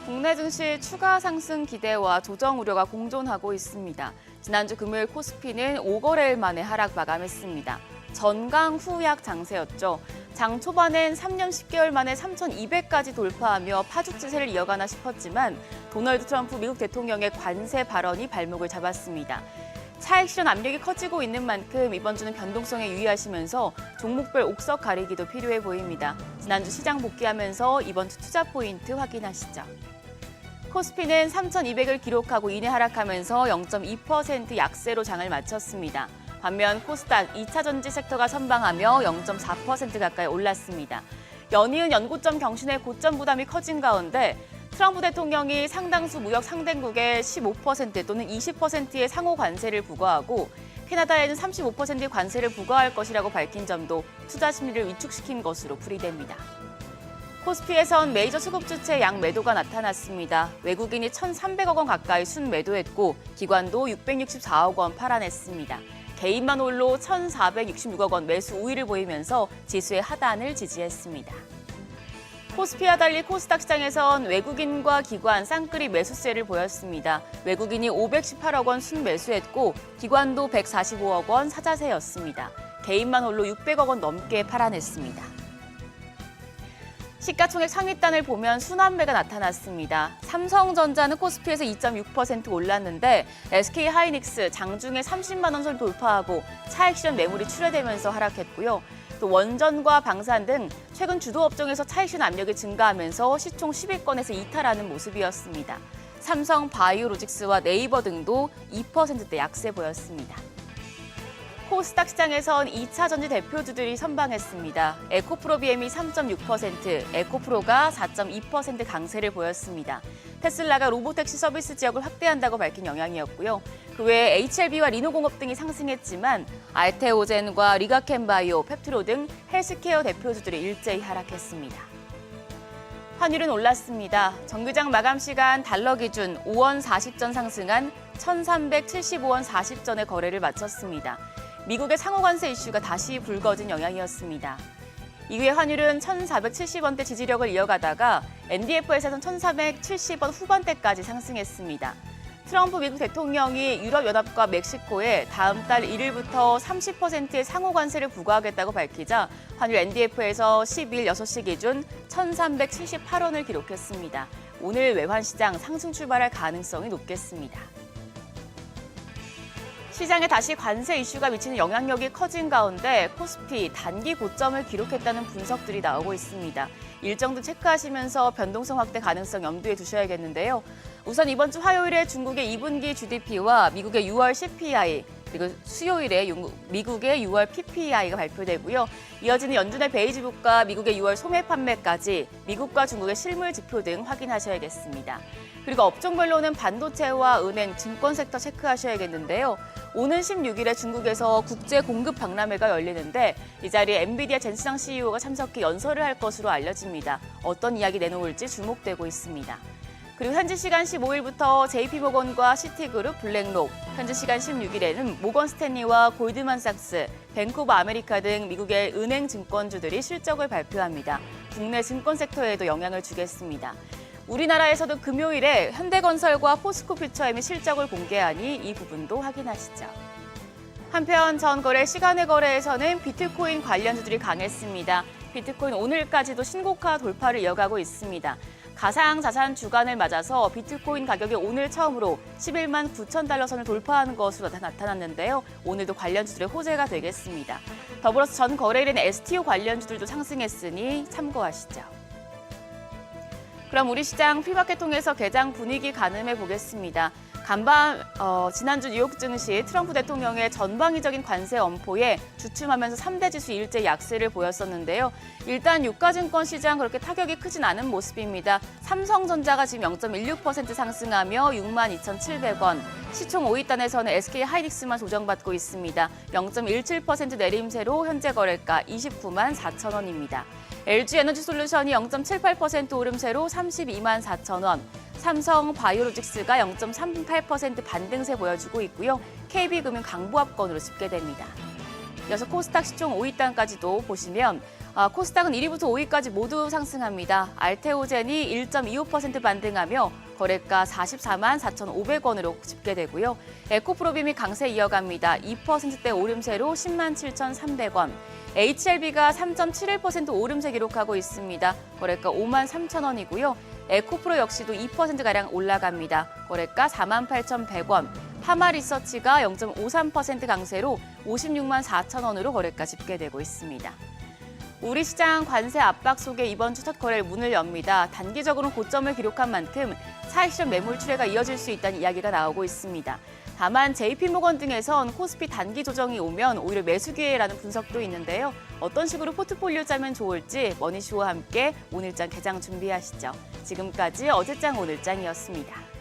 국내 증시 추가 상승 기대와 조정 우려가 공존하고 있습니다. 지난주 금요일 코스피는 5거래일 만에 하락 마감했습니다. 전강 후약 장세였죠. 장 초반엔 3년 10개월 만에 3,200까지 돌파하며 파죽지세를 이어가나 싶었지만 도널드 트럼프 미국 대통령의 관세 발언이 발목을 잡았습니다. 차익 실현 압력이 커지고 있는 만큼 이번 주는 변동성에 유의하시면서 종목별 옥석 가리기도 필요해 보입니다. 지난주 시장 복귀하면서 이번 주 투자 포인트 확인하시죠. 코스피는 3,200을 기록하고 이내 하락하면서 0.2% 약세로 장을 마쳤습니다. 반면 코스닥 2차 전지 섹터가 선방하며 0.4% 가까이 올랐습니다. 연이은 연고점 경신의 고점 부담이 커진 가운데 트럼프 대통령이 상당수 무역 상대국에 15% 또는 20%의 상호 관세를 부과하고 캐나다에는 35%의 관세를 부과할 것이라고 밝힌 점도 투자 심리를 위축시킨 것으로 풀이됩니다. 코스피에선 메이저 수급 주체 양매도가 나타났습니다. 외국인이 1,300억 원 가까이 순매도했고 기관도 664억 원 팔아냈습니다. 개인만 홀로 1,466억 원 매수 우위를 보이면서 지수의 하단을 지지했습니다. 코스피와 달리 코스닥 시장에선 외국인과 기관 쌍끌이 매수세를 보였습니다. 외국인이 518억 원 순매수했고 기관도 145억 원 사자세였습니다. 개인만 홀로 600억 원 넘게 팔아냈습니다. 시가총액 상위단을 보면 순환매가 나타났습니다. 삼성전자는 코스피에서 2.6% 올랐는데 SK하이닉스 장중에 30만 원 선 돌파하고 차익 실현 매물이 출회되면서 하락했고요. 또 원전과 방산 등 최근 주도 업종에서 차익 실현 압력이 증가하면서 시총 10위권에서 이탈하는 모습이었습니다. 삼성 바이오로직스와 네이버 등도 2%대 약세 보였습니다. 코스닥 시장에선 2차 전지 대표주들이 선방했습니다. 에코프로 BM이 3.6%, 에코프로가 4.2% 강세를 보였습니다. 테슬라가 로보택시 서비스 지역을 확대한다고 밝힌 영향이었고요. 그 외에 HLB와 리노공업 등이 상승했지만 알테오젠과 리가켄바이오, 펩트로 등 헬스케어 대표주들이 일제히 하락했습니다. 환율은 올랐습니다. 정규장 마감 시간 달러 기준 5원 40전 상승한 1,375원 40전의 거래를 마쳤습니다. 미국의 상호관세 이슈가 다시 불거진 영향이었습니다. 이후에 환율은 1,470원대 지지력을 이어가다가 NDF에서는 1,470원 후반대까지 상승했습니다. 트럼프 미국 대통령이 유럽연합과 멕시코에 다음 달 1일부터 30%의 상호관세를 부과하겠다고 밝히자 환율 NDF에서 12일 6시 기준 1,378원을 기록했습니다. 오늘 외환시장 상승 출발할 가능성이 높겠습니다. 시장에 다시 관세 이슈가 미치는 영향력이 커진 가운데 코스피 단기 고점을 기록했다는 분석들이 나오고 있습니다. 일정도 체크하시면서 변동성 확대 가능성 염두에 두셔야겠는데요. 우선 이번 주 화요일에 중국의 2분기 GDP와 미국의 6월 CPI, 그리고 수요일에 미국의 6월 PPI가 발표되고요. 이어지는 연준의 베이지북과 미국의 6월 소매 판매까지 미국과 중국의 실물 지표 등 확인하셔야겠습니다. 그리고 업종별로는 반도체와 은행, 증권 섹터 체크하셔야겠는데요. 오는 16일에 중국에서 국제 공급 박람회가 열리는데 이 자리에 엔비디아 젠시장 CEO가 참석해 연설을 할 것으로 알려집니다. 어떤 이야기 내놓을지 주목되고 있습니다. 그리고 현지 시간 15일부터 JP모건과 시티그룹, 블랙록, 현지 시간 16일에는 모건 스탠리와 골드만삭스, 뱅크 오브 아메리카 등 미국의 은행 증권주들이 실적을 발표합니다. 국내 증권 섹터에도 영향을 주겠습니다. 우리나라에서도 금요일에 현대건설과 포스코퓨처엠이 실적을 공개하니 이 부분도 확인하시죠. 한편 전 거래 시간의 거래에서는 비트코인 관련주들이 강했습니다. 비트코인 오늘까지도 신고가 돌파를 이어가고 있습니다. 가상자산 주간을 맞아서 비트코인 가격이 오늘 처음으로 11만 9천 달러 선을 돌파하는 것으로 나타났는데요. 오늘도 관련주들의 호재가 되겠습니다. 더불어서 전 거래일에는 STO 관련주들도 상승했으니 참고하시죠. 그럼 우리 시장 프리마켓 통해서 개장 분위기 가늠해 보겠습니다. 지난주 뉴욕 증시 트럼프 대통령의 전방위적인 관세 엄포에 주춤하면서 3대 지수 일제 약세를 보였었는데요. 일단 유가증권 시장 그렇게 타격이 크진 않은 모습입니다. 삼성전자가 지금 0.16% 상승하며 62,700원. 시총 5위단에서는 SK하이닉스만 조정받고 있습니다. 0.17% 내림세로 현재 거래가 29만 4천 원입니다. LG에너지솔루션이 0.78% 오름세로 32만 4천 원. 삼성 바이오로직스가 0.38% 반등세 보여주고 있고요. KB금융 강보합권으로 집계됩니다. 이어서 코스닥 시총 5위단까지도 보시면 코스닥은 1위부터 5위까지 모두 상승합니다. 알테오젠이 1.25% 반등하며 거래가 44만 4,500원으로 집계되고요. 에코프로빔이 강세 이어갑니다. 2%대 오름세로 10만 7,300원. HLB가 3.71% 오름세 기록하고 있습니다. 거래가 5만 3,000원이고요. 에코프로 역시도 2%가량 올라갑니다. 거래가 4만 8,100원. 파마리서치가 0.53% 강세로 56만 4천원으로 거래가 집계되고 있습니다. 우리 시장 관세 압박 속에 이번 주 첫 거래일 문을 엽니다. 단기적으로 고점을 기록한 만큼 차익실현 매물 출회가 이어질 수 있다는 이야기가 나오고 있습니다. 다만 JP모건 등에선 코스피 단기 조정이 오면 오히려 매수 기회라는 분석도 있는데요. 어떤 식으로 포트폴리오 짜면 좋을지 머니쇼와 함께 오늘장 개장 준비하시죠. 지금까지 어제장 오늘장이었습니다.